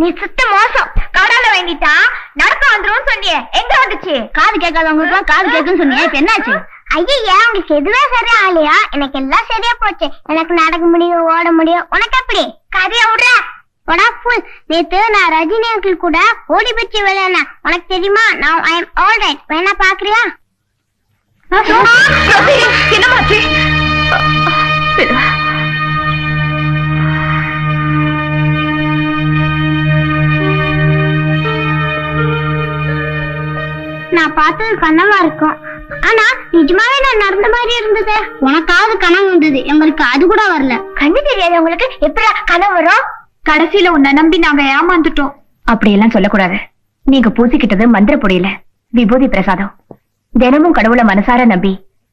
நீ சுத்த மோசம். கடால வாங்கிட்டா நடக்க வந்துரும் சொன்னியே, எங்க வந்துச்சு? காது கேட்காதவங்களுக்கு எல்லாம் காது கேட்குன்னு சொன்னியே, இப்ப என்னாச்சு? ஐயா, உங்களுக்கு எதுவே சரியா ஆலையா? எனக்கு எல்லாம் சரியா போச்சு. எனக்கு நடக்க முடியும், ஓட முடியும். உனக்கு எப்படி? கதையா விடுற நேத்து நான் ரஜினி அங்கிள் கூட ஓடி பிடிச்சி விளையாடுனேன். உனக்கு தெரியுமா? நான் ஐ எம் ஆல் ரைட். வேணா பாக்குறியா? என்னமாச்சு? நான் பார்த்தது கனவா இருக்கும். ஆனா நிஜமாவே நான் நடந்த மாதிரி இருந்தது. உனக்காவது கனவு வந்தது, எங்களுக்கு அது கூட வரல. கண்ணு தெரியாது உங்களுக்கு எப்படி கனவு வரும்? கடைசியில உன்னை நம்பி நாங்க ஏமாந்துட்டோம். அப்படி எல்லாம் சொல்லக்கூடாது. நீங்க பூசிக்கிட்டது மந்திர பொடியில விபூதி பிரசாதம். தினமும் கடவுளை மனசார நம்பி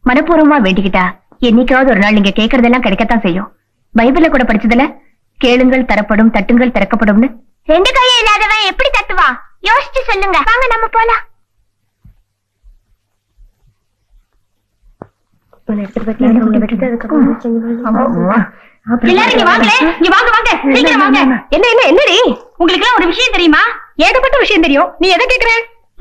மனப்பூர்வமா வேண்டிக்கிட்டா என்னைக்காவது ஒரு நாள் நீங்க கேட்கறதெல்லாம் கிடைக்கத்தான் செய்யும். பைபிள்ல கூட படிச்சதுல கேளுங்கள் தரப்படும், தட்டுங்கள் திறக்கப்படும்னு. ரெண்டு கையை இல்லாதவன் எப்படி தட்டுவா? யோசிச்சு சொல்லுங்க. வாங்க நம்ம போலாம். என்னடி உங்களுக்கு எல்லாம் ஒரு விஷயம் தெரியுமா? ஏகப்பட்ட விஷயம் தெரியும். நீ எதை கேக்குற?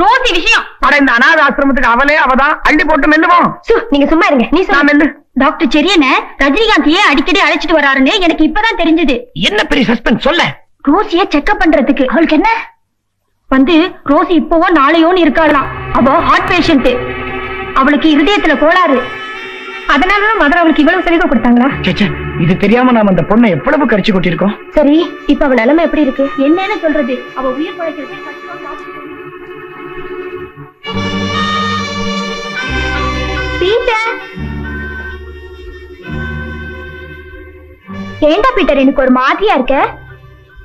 ரோசி விஷயம். இந்த அநாத ஆசிரமத்துக்கு அவளே அவதான் அள்ளி போட்டு மெல்லுவோம். நீங்க சும்மா இருங்க. நீ மெல்லு. டாக்டர் செரியன ரஜினிகாந்த் ஏன் அடிக்கடி அழைச்சிட்டு வராருன்னு எனக்கு இப்பதான் தெரிஞ்சது. என்ன பெரிய சஸ்பென்ஸ் சொல்ல? ரோசிய செக்அப் பண்றதுக்கு. அவளுக்கு என்ன ரோசி இப்போவோ நாளையோன்னு இருக்காளாம். அவ ஹார்ட் பேஷண்ட். அவளுக்கு இருதயத்துல கோளாறு. அதனாலதான் மதர் அவளுக்கு இவ்வளவு சலுகை கொடுத்தாங்களா? இது தெரியாம நாம அந்த பொண்ணை எவ்வளவு கரிச்சு கொட்டிருக்கோம். சரி, இப்ப அவ நிலைமை எப்படி இருக்கு? என்னன்னு சொல்றது? அவ உயிர் பழைக்கிறது. ஏண்டா பீட்டர் எனக்கு ஒரு மாதிரியா இருக்க?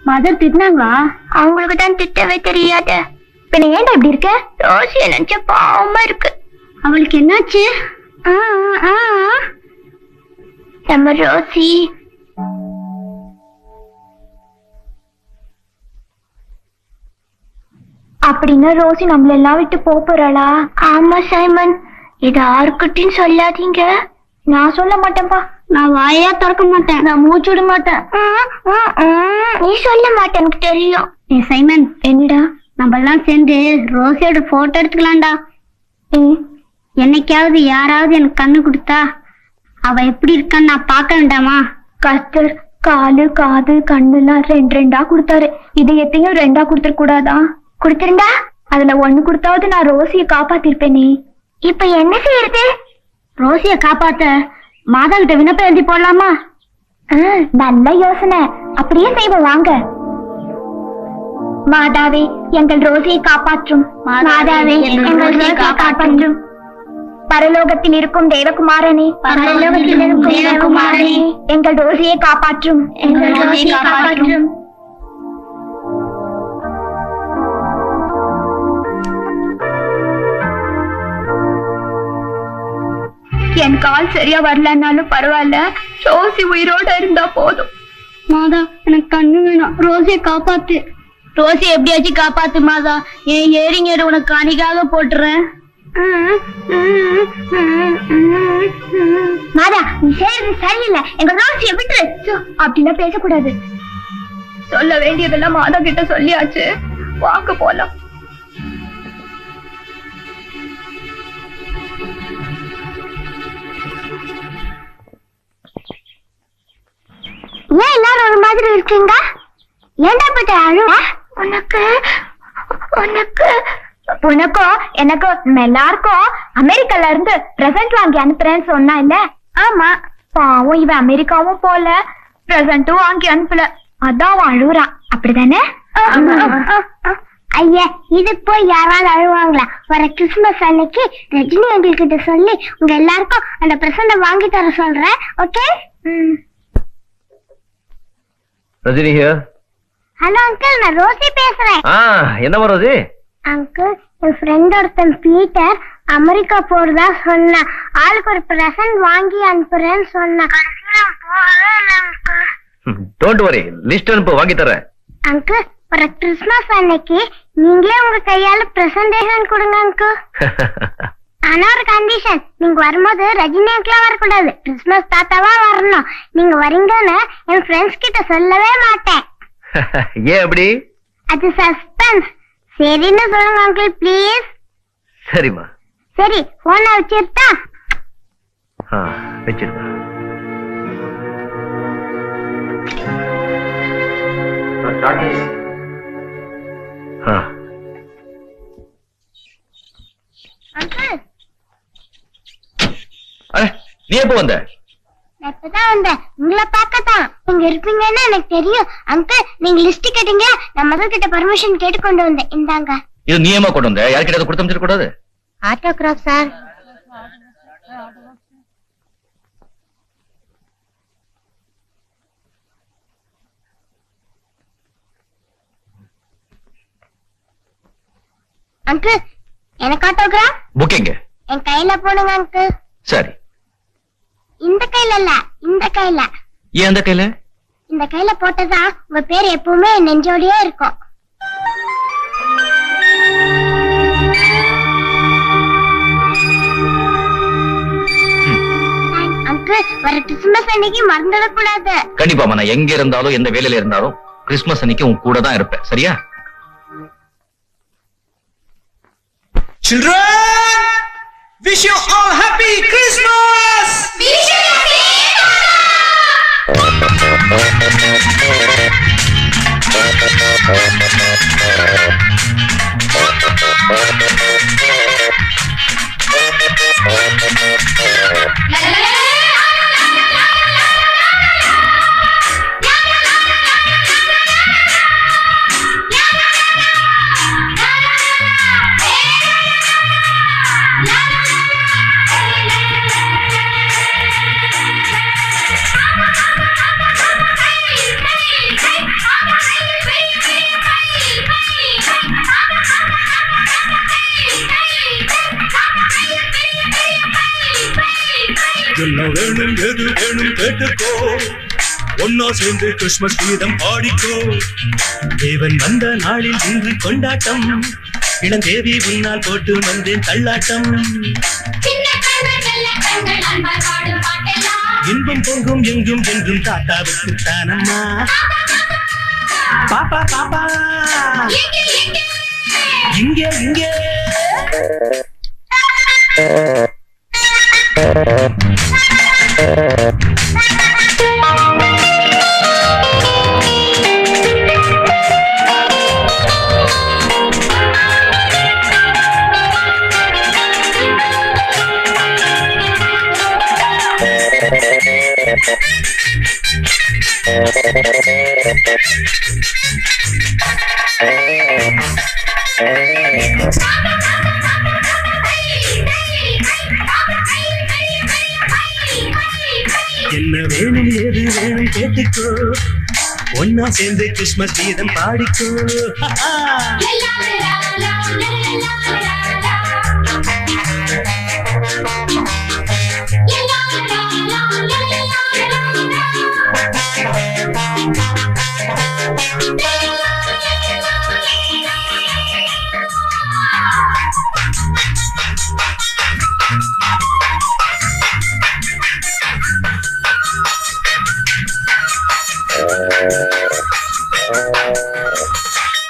மதர் திட்டினாங்களா? அவங்களுக்கு தான் திட்டவே தெரியாது. பின்ன ஏண்டா இப்படி இருக்க? ரோசிய நினைச்ச பாவமா இருக்கு. அவளுக்கு என்னாச்சு? நம்ம ரோசி அப்படின்னா ரோசி நம்மள எல்லாம் விட்டு போறாளா? ஆமா சைமன், இது யாருக்கிட்டையும் சொல்லாதீங்க. நான் சொல்ல மாட்டேன்பா. நான் வாயா திறக்க மாட்டேன். நான் மூச்சு விட மாட்டேன். நீ சொல்ல மாட்டேன், எனக்கு தெரியும். சைமன், என்னடா? நம்ம எல்லாம் சேர்ந்து ரோசியோட போட்டோ எடுத்துக்கலாம்டா. என்னைக்காவது யாராவது எனக்கு கண்ணு கொடுத்தா அவ எப்படி இருக்கான்னு நான் பார்க்க வேண்டாமா? கஸ்டர் காலு காது கண்ணு எல்லாம் ரெண்டா கொடுத்தாரு. இதயத்தையும் ரெண்டா கொடுத்துட கூடாதா? கொடுத்திருந்தா அதுல ஒண்ணு கொடுத்தாவது நான் ரோசிய காப்பாத்திருப்பேனே. இப்ப என்ன செய்யறது? ரோசிய காப்பாத்த மாதா கிட்ட விண்ணப்பம் எழுதி போடலாமா? நல்ல யோசனை. அப்படியே செய்வோம் வாங்க. மாதாவே எங்கள் ரோசியை காப்பாற்றும். மாதாவே எங்கள் ரோசியை காப்பாற்றும். பரலோகத்தில் இருக்கும் தேவகுமாரனே, பரலோகத்தில் இருக்கும் தேவகுமாரனே, எங்கள் ரோசியை காப்பாற்றும். எங்கள் ரோசியை காப்பாற்றும். என் கால் சரியா வரலன்னாலும் பரவாயில்ல, ரோசி உயிரோட இருந்தா போதும். மாதா எனக்கு கண்ணு வேணும். ரோசியை காப்பாத்து. ரோசி எப்படியாச்சும் காப்பாத்து மாதா. என் ஏரிங்கர் உனக்கு அணிக்காக போட்டுறேன். மாதா நீ செய்யறது சரியில்லை. எங்க ரோசியை விட்டுரு. அப்படிலாம் பேசக்கூடாது. சொல்ல வேண்டியதெல்லாம் மாதா கிட்ட சொல்லியாச்சு. வாங்க போலாம். ஏன் எல்லாரும் ஒரு மாதிரி இருக்கீங்க? ஏண்டா பட்ட அழு? உனக்கு உனக்கு உனக்கும் எனக்கும் எல்லாருக்கும் அமெரிக்கால இருந்து பிரசன்ட் வாங்கி அனுப்புறேன்னு சொன்னா இல்ல? ஆமா. பாவம் இவன் அமெரிக்காவும் போல, பிரசன்ட்டும் வாங்கி அனுப்பல. அதான் அழுகுறான். அப்படிதானே? ஐயா, இதுக்கு போய் யாராவது அழுவாங்களா? வர கிறிஸ்துமஸ் அன்னைக்கு ரஜினி எங்ககிட்ட சொல்லி உங்க எல்லாருக்கும் அந்த பிரசன்ட வாங்கி தர சொல்றேன். Okay? Rajini here. Hello uncle, நான் ரோசி பேசுறேன். என்னமா ரோசி? அங்கிள், என் ஃப்ரெண்ட் ஒருத்தன் பீட்டர் அமெரிக்கா போறதா சொன்னா. ஆளுக்கு ஒரு பிரசன்ட் வாங்கி அனுப்புறேன்னு சொன்னா. டோன்ட் வரி, லிஸ்ட் அனுப்பு, வாங்கி தரேன். அங்கிள், ஒரு கிறிஸ்துமஸ் அன்னைக்கு நீங்களே உங்க கையால பிரசன்டேஷன் கொடுங்க அங்கிள். ஆனா ஒரு கண்டிஷன், நீங்க வரும்போது ரஜினி அங்கிளா வரக்கூடாது, கிறிஸ்துமஸ் தாத்தாவா வரணும். நீங்க வரீங்கன்னு என் ஃப்ரெண்ட்ஸ் கிட்ட சொல்லவே மாட்டேன். ஏன் அப்படி? அது சஸ்பென்ஸ். சரின்னு சொல்லுங்க அங்கிள் ப்ளீஸ். சரிம்மா. சரி போன வச்சிருட்டா? வச்சிருமா. அங்கிள் நீ எப்போ வந்த? நான் இப்பதான் வந்தேன், உங்களை பார்க்கத்தான். நீங்க இருப்பீங்கன்னு எனக்கு தெரியும். அங்கிள் நீங்க லிஸ்ட் கேட்டீங்க, நான் மதர் கிட்ட பர்மிஷன் கேட்டு கொண்டு வந்தேன். இந்தாங்க. இது நீ ஏமா கொண்டு வந்த? யார்கிட்ட கொடுத்து அனுப்பிச்சிட கூடாது? Autograph sir. அங்கிள் எனக்கு ஆட்டோகிராஃப். புக்கிங்க என் கையில போடுங்க அங்கிள். சரி. இந்த கையில இல்ல, இந்த கையில. ஏன் அந்த கையில? இந்த கையில போட்டதா உங்க பேர் எப்பவுமே என் நெஞ்சோடயே இருக்கும். அங்கிள் வர கிறிஸ்துமஸ் அன்னைக்கு மறந்துடக்கூடாது. கண்டிப்பா நான் எங்க இருந்தாலும் எந்த வேலையில இருந்தாலும் கிறிஸ்துமஸ் அன்னைக்கு உன் கூட தான் இருப்பேன். சரியா? Children, wish you all happy Christmas! Wish you என்ன வேணும் எது வேணும் கேட்டுக்கோ, ஒன்னா சேர்ந்து கிறிஸ்துமஸ் கீதம் பாடிக்கோ. தேவன் வந்த நாளில் இன்று கொண்டாட்டம், இளந்தேவி உன்னால் போட்டு வந்தேன் தள்ளாட்டம். இன்பம் பொங்கும் எங்கும் என்றும் தாத்தாவுக்கு தானம்மா. பாப்பா பாப்பா இங்கே இங்கே. என்ன வேணும் ஏது வேணும் கேட்டுக்கோ, ஒன்னா சேர்ந்து கிறிஸ்துமஸ் கீதம் பாடிக்கோ.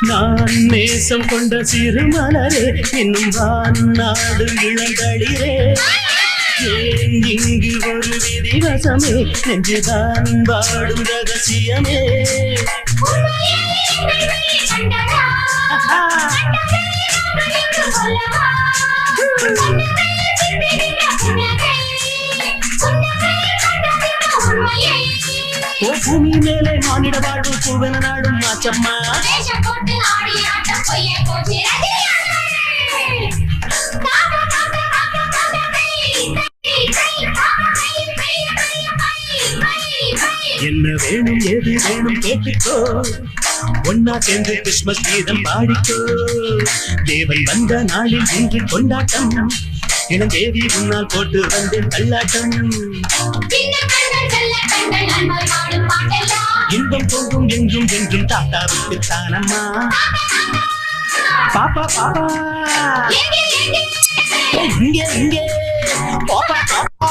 நான் நேசம் கொண்ட சிறு மலரே, இன்னும் வாநாடு இளங்களிரே. ஏன் இங்கு ஒரு விதிவசமே, நெஞ்சுதான் வாடும் ரகசியமே. பூமி மேலே மானிட வாழ்வு பூவன நாடும் மாச்சம்மா. என்ன வேணும் ஏது வேணும் கேட்டுக்கோ, ஒன்னா சேர்ந்து கிறிஸ்துமஸ் கீதம் பாடிக்கோ. தேவன் வந்த நாளில் இன்று கொண்டாட்டம், இளந்தேவி உன்னால் போட்டு வந்தேன் தள்ளாட்டம். இன்பம் பொங்கும் எங்கும் என்றும் தாத்தாவுக்கு தானம்மா. பாப்பா பாப்பா இங்கே இங்கே. பாப்பா பாப்பா